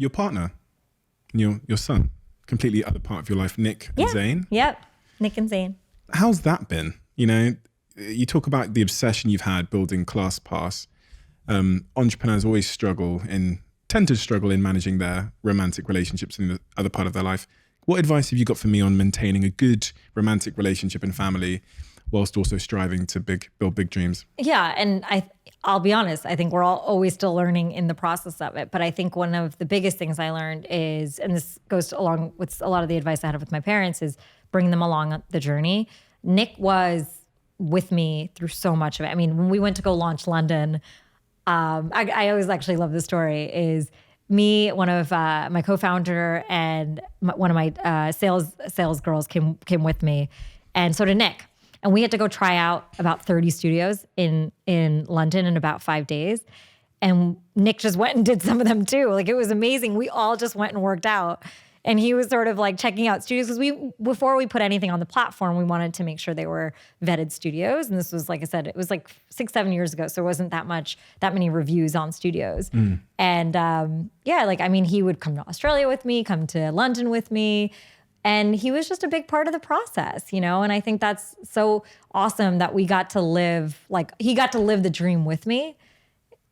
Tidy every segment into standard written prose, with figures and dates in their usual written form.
Your partner, your son, completely other part of your life, Nick and Zane. Yep, Nick and Zane. How's that been? You talk about the obsession you've had building Classpass. Entrepreneurs always tend to struggle in managing their romantic relationships in the other part of their life. What advice have you got for me on maintaining a good romantic relationship and family whilst also striving to build big dreams? Yeah, and I'll be honest, I think we're all always still learning in the process of it. But I think one of the biggest things I learned is, and this goes along with a lot of the advice I had with my parents, is bring them along the journey. Nick was with me through so much of it. I mean, when we went to go launch London, I always actually love this story, is me, one of my co-founder and one of my sales girls came with me, and so did Nick. And we had to go try out about 30 studios in London in about 5 days. And Nick just went and did some of them too. Like, it was amazing. We all just went and worked out. And he was sort of like checking out studios, because before we put anything on the platform, we wanted to make sure they were vetted studios. And this was, like I said, it was like 6-7 years ago. So it wasn't that many reviews on studios. And he would come to Australia with me, come to London with me. And he was just a big part of the process, and I think that's so awesome that he got to live the dream with me.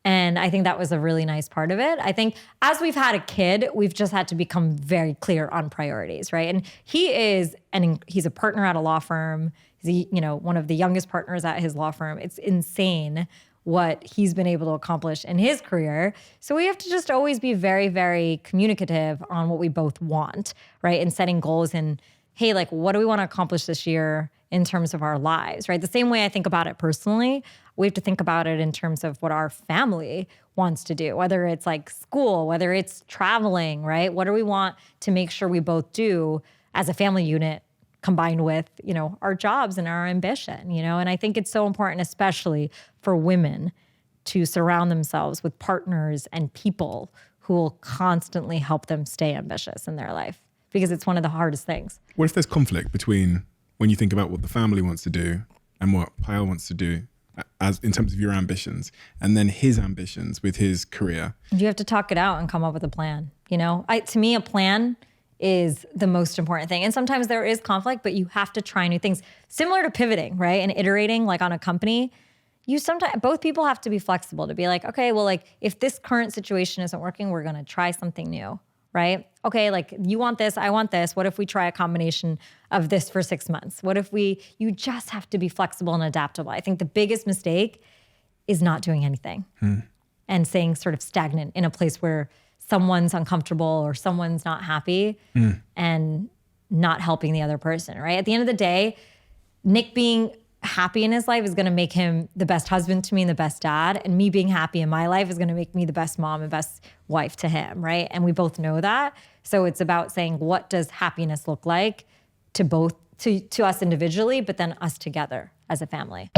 And I think that was a really nice part of it. I think as we've had a kid, we've just had to become very clear on priorities, right? And he's a partner at a law firm. He's one of the youngest partners at his law firm. It's insane what he's been able to accomplish in his career. So we have to just always be very, very communicative on what we both want, right? And setting goals and, hey, like, what do we want to accomplish this year in terms of our lives, right? The same way I think about it personally, we have to think about it in terms of what our family wants to do, whether it's like school, whether it's traveling, right? What do we want to make sure we both do as a family unit, combined with, our jobs and our ambition, And I think it's so important, especially for women, to surround themselves with partners and people who will constantly help them stay ambitious in their life, because it's one of the hardest things. What if there's conflict between when you think about what the family wants to do and what Payal wants to do, as in terms of your ambitions, and then his ambitions with his career? You have to talk it out and come up with a plan. To me, a plan is the most important thing. And sometimes there is conflict, but you have to try new things. Similar to pivoting, right? And iterating, like on a company, both people have to be flexible to be like, okay, well, like, if this current situation isn't working, we're going to try something new, right? Okay, like, you want this, I want this. What if we try a combination of this for 6 months? What if you just have to be flexible and adaptable. I think the biggest mistake is not doing anything and staying sort of stagnant in a place where someone's uncomfortable or someone's not happy and not helping the other person, right? At the end of the day, Nick being happy in his life is going to make him the best husband to me and the best dad. And me being happy in my life is going to make me the best mom and best wife to him, right? And we both know that. So it's about saying, what does happiness look like to us individually, but then us together as a family?